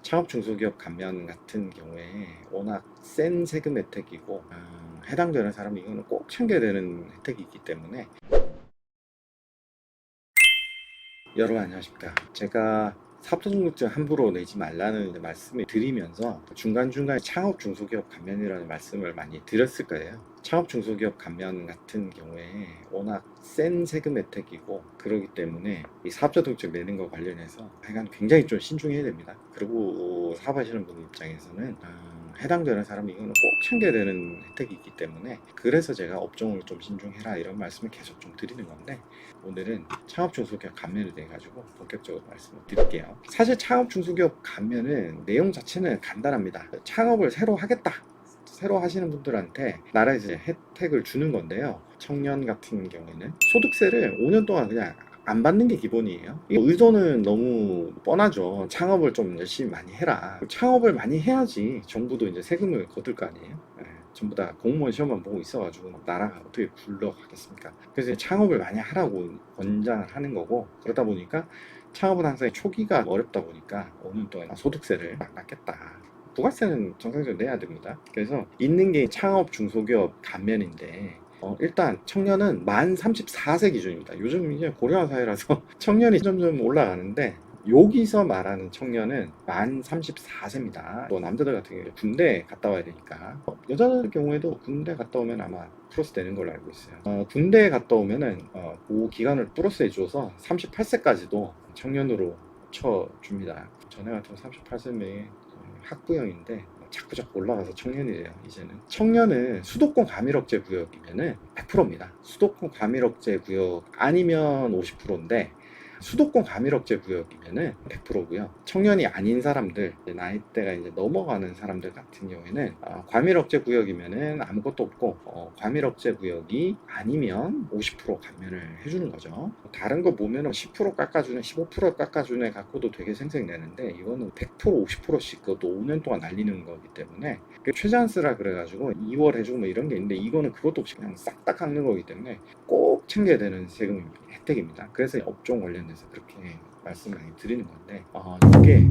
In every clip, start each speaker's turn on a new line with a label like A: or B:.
A: 창업 중소기업 감면 같은 경우에 워낙 센 세금 혜택이고 해당되는 사람이 이거는 꼭 챙겨야 되는 혜택이기 때문에. 여러분 안녕하십니까. 제가 사업자 등록증 함부로 내지 말라는 이제 말씀을 드리면서 중간중간에 창업 중소기업 감면이라는 말씀을 많이 드렸을 거예요. 창업 중소기업 감면 같은 경우에 워낙 센 세금 혜택이고 그러기 때문에 이 사업자 등록증 내는 거 관련해서 하여간 굉장히 좀 신중해야 됩니다. 그리고 사업하시는 분 입장에서는 해당되는 사람이 이거는 꼭 챙겨야 되는 혜택이기 때문에, 그래서 제가 업종을 좀 신중해라 이런 말씀을 계속 좀 드리는 건데, 오늘은 창업 중소기업 감면에 대해 가지고 본격적으로 말씀을 드릴게요. 사실 창업 중소기업 감면은 내용 자체는 간단합니다. 창업을 새로 하겠다, 새로 하시는 분들한테 나라에서 혜택을 주는 건데요. 청년 같은 경우에는 소득세를 5년 동안 그냥 안 받는 게 기본이에요. 이 의도는 너무 뻔하죠. 창업을 좀 열심히 많이 해라. 창업을 많이 해야지 정부도 이제 세금을 거둘 거 아니에요. 전부 다 공무원 시험만 보고 있어가지고 나라가 어떻게 굴러가겠습니까? 그래서 창업을 많이 하라고 권장을 하는 거고, 그러다 보니까 창업은 항상 초기가 어렵다 보니까 5년 동안 소득세를 안 받겠다. 부가세는 정상적으로 내야 됩니다. 그래서 있는 게 창업 중소기업 감면인데, 일단 청년은 만 34세 기준입니다. 요즘 이제 고령화 사회라서 청년이 점점 올라가는데, 여기서 말하는 청년은 만 34세입니다. 또 남자들 같은 경우에 군대 갔다 와야 되니까, 여자들 경우에도 군대 갔다 오면 아마 플러스 되는 걸로 알고 있어요. 군대 갔다 오면은 그 기간을 플러스 해줘서 38세까지도 청년으로 쳐줍니다. 전에 같은 38세면 학부형인데 자꾸 올라가서 청년이 돼요. 이제는 청년은 수도권 과밀억제 구역이면은 100%입니다. 수도권 과밀억제 구역 아니면 50%인데, 수도권 과밀억제 구역이면은 100%고요. 청년이 아닌 사람들, 나이대가 이제 넘어가는 사람들 같은 경우에는 과밀억제 구역이면은 아무것도 없고, 과밀억제 구역이 아니면 50% 감면을 해주는 거죠. 다른 거 보면은 10% 깎아주네, 15% 깎아주네 갖고도 되게 생색내는데, 이거는 100% 50%씩 그것도 5년 동안 날리는 거기 때문에 최저한스라 그래가지고 2월 해주고 뭐 이런 게 있는데, 이거는 그것도 없이 그냥 싹 다 깎는 거기 때문에 꼭 챙겨야 되는 세금 혜택입니다. 그래서 업종 관련해서 그렇게 말씀을 많이 드리는 건데, 이게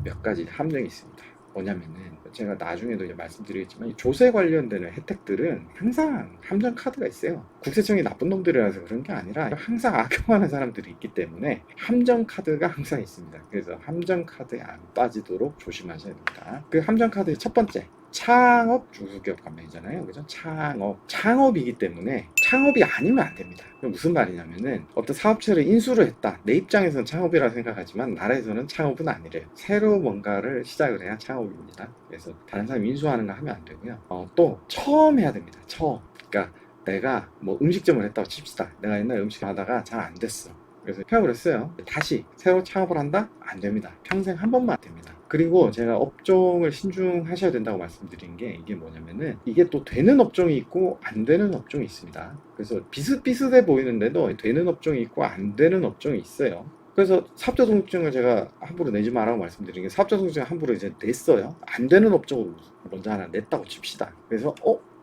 A: 몇 가지 함정이 있습니다. 뭐냐면은 제가 나중에도 이제 말씀드리겠지만, 이 조세 관련되는 혜택들은 항상 함정 카드가 있어요. 국세청이 나쁜 놈들이라서 그런 게 아니라 항상 악용하는 사람들이 있기 때문에 함정 카드가 항상 있습니다. 그래서 함정 카드에 안 빠지도록 조심하셔야 됩니다. 그 함정 카드의 첫 번째, 창업 중소기업 감면이잖아요. 그죠? 창업이기 때문에 창업이 아니면 안 됩니다. 무슨 말이냐면은 어떤 사업체를 인수를 했다. 내 입장에서는 창업이라 생각하지만 나라에서는 창업은 아니래요. 새로 뭔가를 시작을 해야 창업입니다. 그래서 다른 사람이 인수하는 거 하면 안 되고요. 또 처음 해야 됩니다. 처음. 그러니까 내가 뭐 음식점을 했다고 칩시다. 내가 옛날에 음식 하다가 잘 안 됐어. 그래서 폐업을 했어요. 다시 새로 창업을 한다? 안 됩니다. 평생 한 번만 됩니다. 그리고 제가 업종을 신중하셔야 된다고 말씀드린 게, 이게 뭐냐면은 이게 또 되는 업종이 있고 안 되는 업종이 있습니다. 그래서 비슷비슷해 보이는데도 되는 업종이 있고 안 되는 업종이 있어요. 그래서 사업자 등록증을 제가 함부로 내지 말라고 말씀드린 게, 사업자 등록증을 함부로 이제 냈어요. 안 되는 업종을 먼저 하나 냈다고 칩시다. 그래서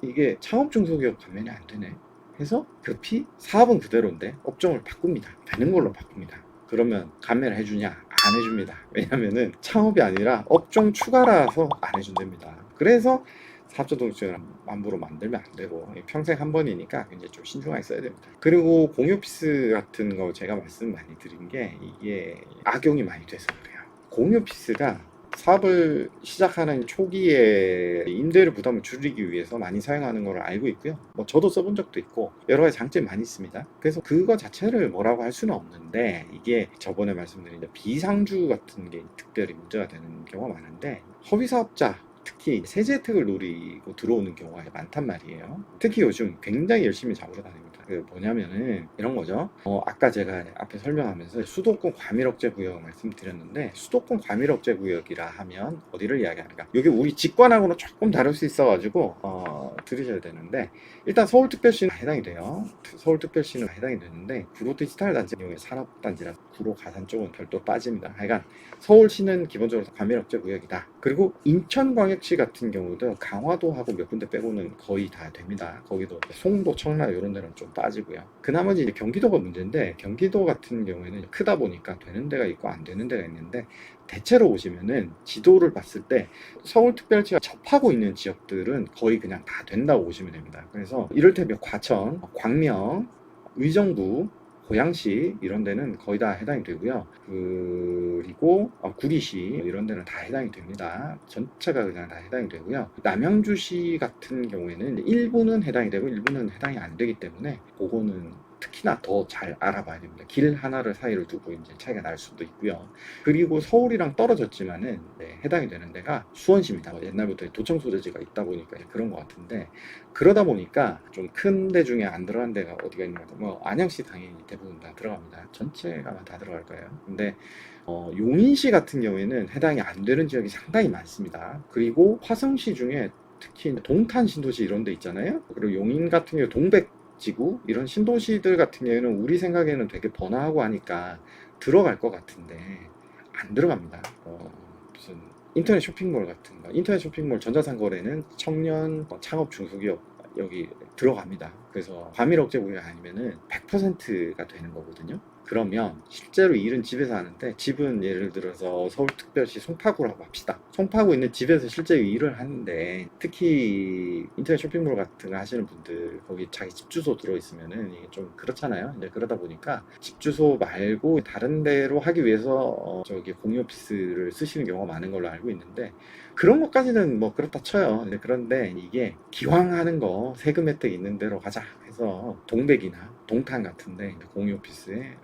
A: 이게 창업 중소기업 감면이 안 되네 해서 급히 사업은 그대로인데 업종을 바꿉니다. 되는 걸로 바꿉니다. 그러면 감면을 해주냐? 안 해줍니다. 왜냐면은 창업이 아니라 업종 추가라서 안 해준답니다. 그래서 사업자 등록증을 함부로 만들면 안 되고, 평생 한 번이니까 굉장히 좀 신중하게 써야 됩니다. 그리고 공유 오피스 같은 거 제가 말씀 많이 드린 게, 이게 악용이 많이 돼서 그래요. 공유 오피스가 사업을 시작하는 초기에 임대료 부담을 줄이기 위해서 많이 사용하는 걸 알고 있고요. 뭐 저도 써본 적도 있고 여러 가지 장점이 많이 있습니다. 그래서 그거 자체를 뭐라고 할 수는 없는데, 이게 저번에 말씀드린 비상주 같은 게 특별히 문제가 되는 경우가 많은데, 허위사업자 특히 세제 혜택을 노리고 들어오는 경우가 많단 말이에요. 특히 요즘 굉장히 열심히 잡으러 다닙니다. 그 뭐냐면은 이런 거죠. 아까 제가 앞에 설명하면서 수도권 과밀억제 구역 말씀드렸는데, 수도권 과밀억제 구역이라 하면 어디를 이야기하는가? 여기 우리 직관하고는 조금 다를 수 있어가지고 들으셔야 되는데, 일단 서울특별시는 해당이 돼요. 서울특별시는 해당이 되는데, 구로디지털단지 경우에 산업단지라 구로 가산 쪽은 별도 빠집니다. 하여간 서울시는 기본적으로 과밀억제 구역이다. 그리고 인천광역시 같은 경우도 강화도하고 몇 군데 빼고는 거의 다 됩니다. 거기도 송도, 청라 이런 데는 좀 빠지고요. 그 나머지 이제 경기도가 문제인데, 경기도 같은 경우에는 크다 보니까 되는 데가 있고 안 되는 데가 있는데, 대체로 보시면은 지도를 봤을 때 서울특별시가 접하고 있는 지역들은 거의 그냥 다 된다고 보시면 됩니다. 그래서 이를테면 과천, 광명, 의정부, 고양시 이런 데는 거의 다 해당이 되고요. 그리고 구리시 이런 데는 다 해당이 됩니다. 전체가 그냥 다 해당이 되고요. 남양주시 같은 경우에는 일부는 해당이 되고 일부는 해당이 안 되기 때문에 그거는 특히나 더 잘 알아봐야 됩니다. 길 하나를 사이를 두고 이제 차이가 날 수도 있고요. 그리고 서울이랑 떨어졌지만은 해당이 되는 데가 수원시입니다. 옛날부터 도청 소재지가 있다 보니까 그런 것 같은데, 그러다 보니까 좀 큰 데 중에 안 들어간 데가 어디가 있는 것 같아요. 안양시 당연히 대부분 다 들어갑니다. 전체가 아마 다 들어갈 거예요. 근데 용인시 같은 경우에는 해당이 안 되는 지역이 상당히 많습니다. 그리고 화성시 중에 특히 동탄 신도시 이런 데 있잖아요. 그리고 용인 같은 경우 동백지구 이런 신도시들 같은 경우에는 우리 생각에는 되게 번화하고 하니까 들어갈 것 같은데 안 들어갑니다. 무슨 인터넷 쇼핑몰 같은 거, 인터넷 쇼핑몰 전자상거래는 청년 창업 중소기업 여기 들어갑니다. 그래서 과밀억제구역 아니면은 100%가 되는 거거든요. 그러면 실제로 일은 집에서 하는데, 집은 예를 들어서 서울특별시 송파구라고 합시다. 송파구 있는 집에서 실제 일을 하는데, 특히 인터넷 쇼핑몰 같은 거 하시는 분들 거기 자기 집 주소 들어있으면은 이게 좀 그렇잖아요. 이제 그러다 보니까 집 주소 말고 다른 데로 하기 위해서 저기 공유 오피스를 쓰시는 경우가 많은 걸로 알고 있는데, 그런 것까지는 뭐 그렇다 쳐요. 그런데 이게 기왕 하는 거 세금 혜택 있는 데로 가자 해서 동백이나 동탄 같은데 공유 오피스에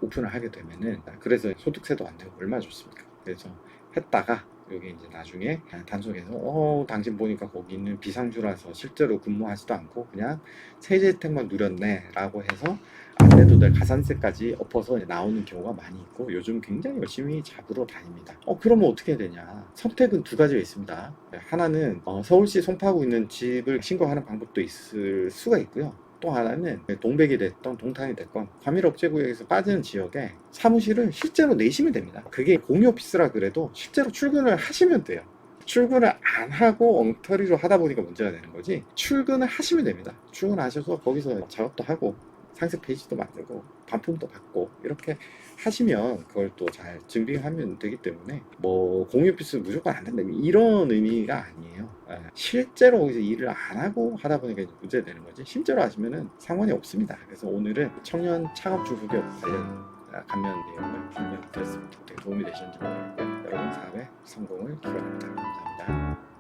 A: 오픈을 하게 되면은, 그래서 소득세도 안 내고 얼마나 좋습니까? 그래서 했다가 여기 이제 나중에 단속해서 당신 보니까 거기는 비상주라서 실제로 근무하지도 않고 그냥 세제 혜택만 누렸네 라고 해서 안 내도 될 가산세까지 엎어서 나오는 경우가 많이 있고, 요즘 굉장히 열심히 잡으러 다닙니다. 그러면 어떻게 되냐? 선택은 두 가지가 있습니다. 하나는 서울시 송파구 있는 집을 신고하는 방법도 있을 수가 있고요. 또 하나는 동백이 됐던 동탄이 됐건 과밀억제구역에서 빠지는 지역에 사무실을 실제로 내시면 됩니다. 그게 공유 오피스라 그래도 실제로 출근을 하시면 돼요. 출근을 안 하고 엉터리로 하다 보니까 문제가 되는 거지, 출근을 하시면 됩니다. 출근하셔서 거기서 작업도 하고 상세 페이지도 만들고 반품도 받고 이렇게 하시면 그걸 또 잘 증빙하면 되기 때문에, 뭐 공유 오피스 무조건 안 된다 이런 의미가 아니에요. 실제로 거기서 일을 안 하고 하다 보니까 이제 문제가 되는 거지, 실제로 하시면은 상관이 없습니다. 그래서 오늘은 청년 창업 중소기업 관련 감면 내용을 설명드렸습니다. 어떻게 도움이 되셨는지 모르겠고요. 여러분 사업의 성공을 기원합니다. 감사합니다.